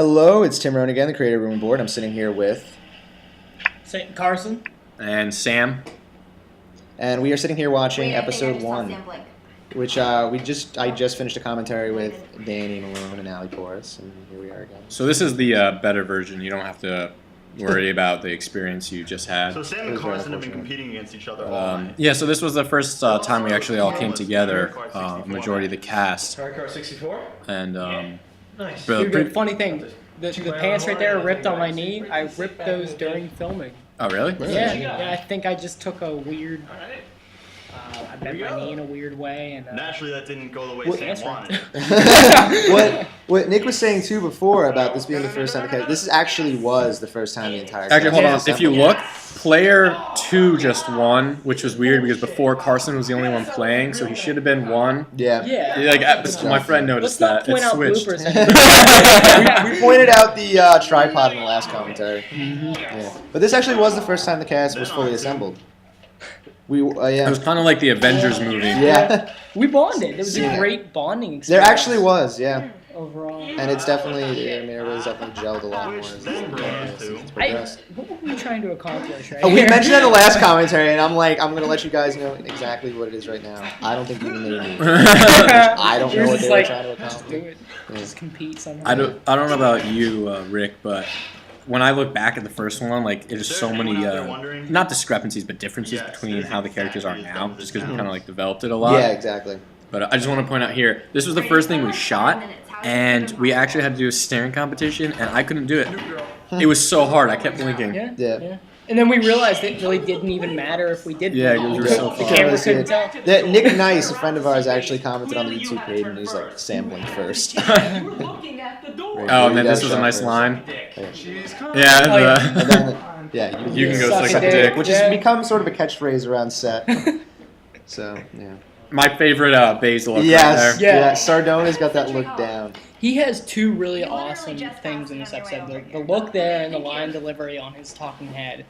Hello, it's Tim Rhone again, the creator of Room and Board. I'm sitting here with Carson and Sam, and we are sitting here watching episode 1, which I just finished a commentary with Danny Malone and Ali Porras, and here we are again. So this is the better version. You don't have to worry about the experience you just had. So Sam and Carson have been competing against each other all night. Yeah, so this was the first time we actually all came together, majority of the cast. Car 64? And Nice. Dude, The funny thing, the pants right there are ripped on my knee. I ripped those during filming. Oh, really? Yeah, I think I just took a weird. I bent my knee in a weird way, and Naturally, that didn't go the way Sam wanted. What Nick was saying too before about this being the first time, because this actually was the first time the entire. Actually, hold on. cast If you assembled. look, player 2 just won, which was weird because before Carson was the only one playing, so he should have been 1. Yeah. Like my friend noticed let's not that point it out switched. bloopers. we pointed out the tripod in the last commentary. Yeah. But this actually was the first time the cast was fully assembled. It was kind of like the Avengers movie. Yeah. We bonded. It was a Yeah. great bonding There experience. actually was, yeah. Overall. And it's definitely, everybody's definitely gelled a lot more as it's progressed. What were we trying to accomplish right Oh, we here? mentioned it in the last commentary, and I'm like, I'm going to let you guys know exactly what it is right now. I don't think you can name it. I don't know You're what just they were like, trying to just do accomplish. it. Just compete somehow. I don't know about you, Rick, but when I look back at the first one, like there's so many not discrepancies, but differences between how the characters are now, just because we kind of like developed it a lot. Yeah, exactly. But I just want to point out here, this was the first thing we shot, and we actually had to do a staring competition, and I couldn't do it. It was so hard. I kept blinking. Yeah. And then we realized it really didn't even matter if we did. Yeah, because we were so The far. camera couldn't tell. Nick Nice, a friend of ours, actually commented on the YouTube page, and he's like, Sam blinked first. Oh, and then this was a nice line. Yeah. And then, yeah, You can go Suck suck a a dick. dick. which has become sort of a catchphrase around set. So, yeah. My favorite Basil look Yes, right there. yeah. Sardona's got that look down. He has two really awesome things in this episode. The look there and the line delivery on his talking head,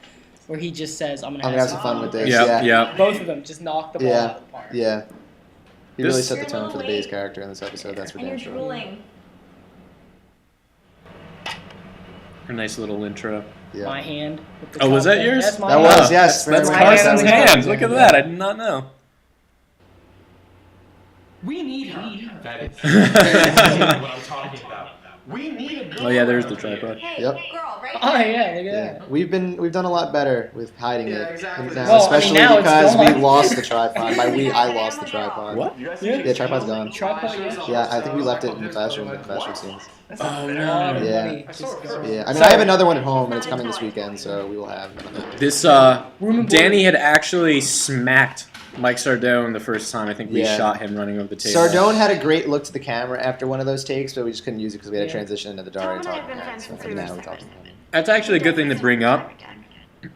where he just says, I'm going to have some fun with this. Yeah, yeah. Both of them just knock the ball out of the park. Yeah. He really This- set the tone for the Baze character in this episode, that's for damn sure. Her nice little intro. Yeah. My hand. With the Oh, was top that thing. yours? That's my That hand. was, yes. That's My hand Carson's on the hands. hand. Look at that. I did not know. We need her. That is what I'm talking about. We need a girl. Oh yeah, there's the tripod. Yep. Oh, yeah, look at Yeah. that. We've done a lot better with hiding it. exactly. Now, Well, I mean, especially now it's because we gone. lost the tripod. By we, I lost the tripod. What? Yeah, tripod's gone. Tripod, yeah. Yeah, I think we left it in the classroom scenes. Oh A no. lot of Yeah. money just goes. Yeah, I mean, I have another one at home, and it's coming this weekend, so we will have another. This Room and Danny had actually smacked Mike Sardone the first time. I think we Yeah. shot him running over the table. Sardone had a great look to the camera after one of those takes, but we just couldn't use it because we had to Yeah. transition into the Daria talking head. So now we're talking. That's actually a good thing to bring up.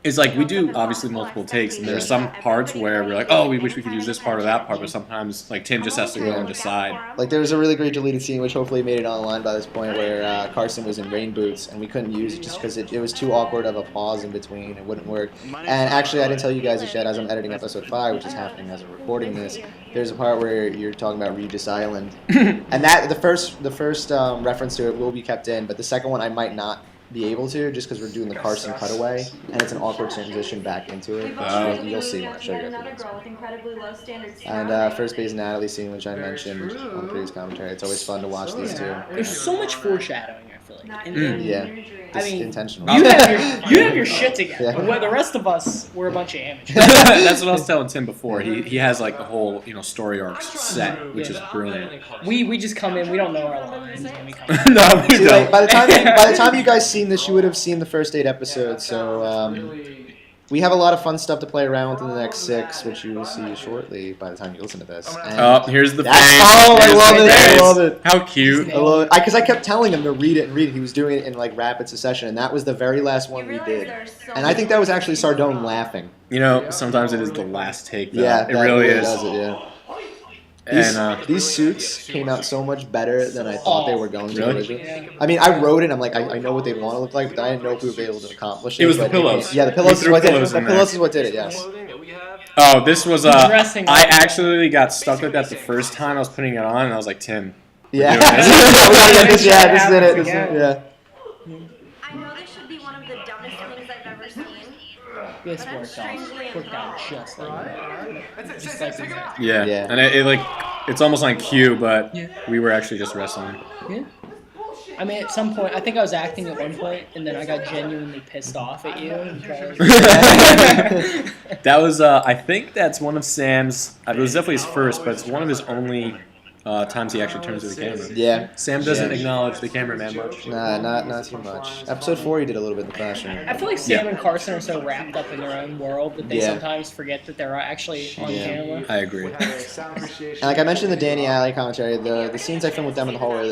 Is like we do obviously multiple takes, and there are some parts where we're like, oh, we wish we could use this part or that part, but sometimes like Tim just has to go and decide. Like there was a really great deleted scene, which hopefully made it online by this point, where Carson was in rain boots, and we couldn't use it just because it was too awkward of a pause in between. It wouldn't work. And actually, I didn't tell you guys this yet. As I'm editing episode 5, which is happening as I'm recording this, there's a part where you're talking about Regis Island, and that the first reference to it will be kept in, but the second one I might not be able to, just because we're doing the Carson cutaway, and it's an awkward transition back into it. You'll see when I show you guys. And first base Natalie scene, which I mentioned on the previous commentary. It's always fun to watch these two. There's so much foreshadowing, I feel like. Yeah, I just mean, intentional. you have your shit together, Yeah. but the rest of us, we're a bunch of amateurs. That's what I was telling Tim before. He has like the whole story arc set, which is brilliant. We just come in, we don't know our lines, and we come in. No, we See, like, don't. by the time you guys seen this, you would have seen the first 8 episodes. So we have a lot of fun stuff to play around with in the next 6, which you will see shortly by the time you listen to this. And Oh, here's the That's- face. oh, I Here's love the it, I face. love it. How cute. I love it. Because I kept telling him to read it and read it. He was doing it in like rapid succession, and that was the very last one we did. And I think that was actually Sardone laughing. Sometimes it is the last take. Though. Yeah, it that really is. does it. Yeah. And These suits came out so much better than I thought they were going to Really? originally. I mean, I wrote it. I'm like, I know what they'd want to look like, but I didn't know if we would be able to accomplish it. It was the but pillows. Yeah, the We pillows is threw what did it. pillows The in there. pillows is what did it. Yes. Clothing that we have. oh, this was Dressing I up. actually got stuck with that the first time I was putting it on, and I was like, Tim. Yeah. doing this. We gotta get this. Yeah, this is Happens it. This is again. it. Yeah. I know this should be one of the dumbest things I've ever seen. This worked out just like that. Just like that. Yeah. Yeah. And it like it's almost on cue, but we were actually just wrestling. Yeah. I mean, at some point, I think I was acting at one point, and then I got genuinely pissed off at you. That was, I think that's one of Sam's. It was definitely his first, but it's one of his only times he actually turns to the camera. Yeah. Sam doesn't acknowledge the cameraman much. Nah, not too much. Episode 4, he did a little bit in the classroom. I feel like Sam and Carson are so wrapped up in their own world that they sometimes forget that they're actually on camera. I agree. And like I mentioned, the Danny Alley commentary, the scenes I filmed with them in the hallway,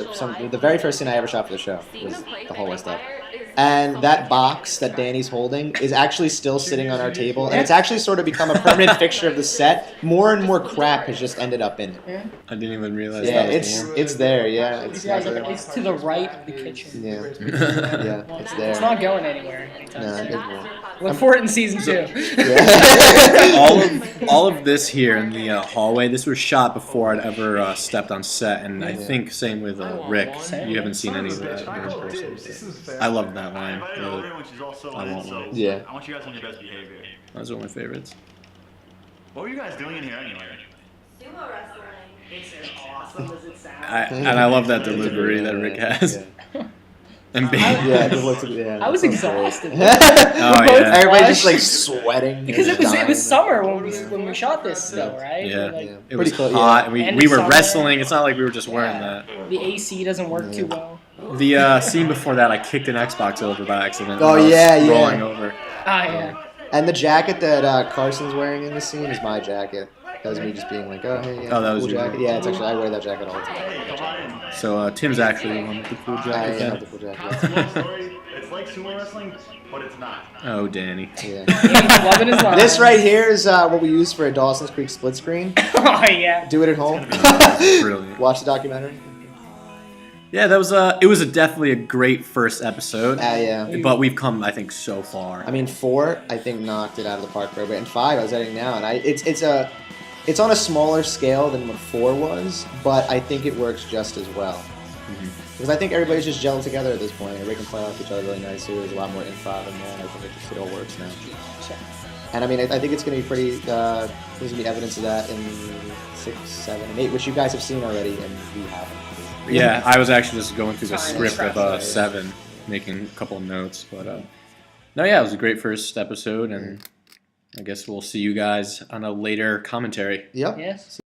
the very first scene I ever shot for the show was the hallway stuff. And that box that Danny's holding is actually still sitting on our table, and it's actually sort of become a permanent fixture of the set. More and more crap has just ended up in it. I didn't even realize Yeah, that was more. it's there. Yeah, It's to the right of the kitchen. yeah, yeah, it's there. It's not going anywhere anytime No, soon. it won't. Look for it in season 2. Yeah. all of this here in the hallway, this was shot before I'd ever stepped on set, and I think same with Rick. You haven't seen any of that here in person. I love that line. I invited her over when she's also I in, won't so lie. Yeah. I want you guys on your best behavior. Those are one of my favorites. What were you guys doing in here anyway? Sumo wrestling. It's as awesome as it sounds. And I love that delivery that Rick has. And Yeah, it looked, yeah. I was exhausted. Oh, yeah. Everybody's just like sweating Because it dying. was summer when we shot this still, right? Yeah. Like, Yeah. It was Pretty close, hot, yeah. and And we it's were summer. wrestling. It's not like we were just wearing that. the AC doesn't work too well. The scene before that, I kicked an Xbox over by accident. Oh, when I was yeah, yeah. rolling over. Ah, yeah. And the jacket that Carson's wearing in the scene is my jacket. That was me just being like, oh, hey, yeah, Oh, that was cool you. jacket. Yeah, it's actually, I wear that jacket all the time. Hey, come on in. So Tim's actually the one with the cool I jacket. have then. the cool jacket. That's a long story. It's like sumo wrestling, but it's not. Oh, Danny. Yeah. He's loving his life. This right here is what we use for a Dawson's Creek split screen. Oh, yeah. Do it at home. Brilliant. Watch the documentary. Yeah, that was it was definitely a great first episode. Yeah. But we've come, I think, so far. I mean, 4, I think, knocked it out of the park for everybody. And 5, I was editing now, and it's on a smaller scale than what 4 was, but I think it works just as well. Because I think everybody's just gelled together at this point. Everybody can play off each other really nicely. There's a lot more improv in there. I think it all works now. And I mean, I think it's going to be pretty. There's going to be evidence of that in 6, 7, and 8, which you guys have seen already, and we haven't. Yeah, I was actually just going through the Sorry, script of 7, making a couple of notes. But no, yeah, it was a great first episode, and I guess we'll see you guys on a later commentary. Yep. Yes.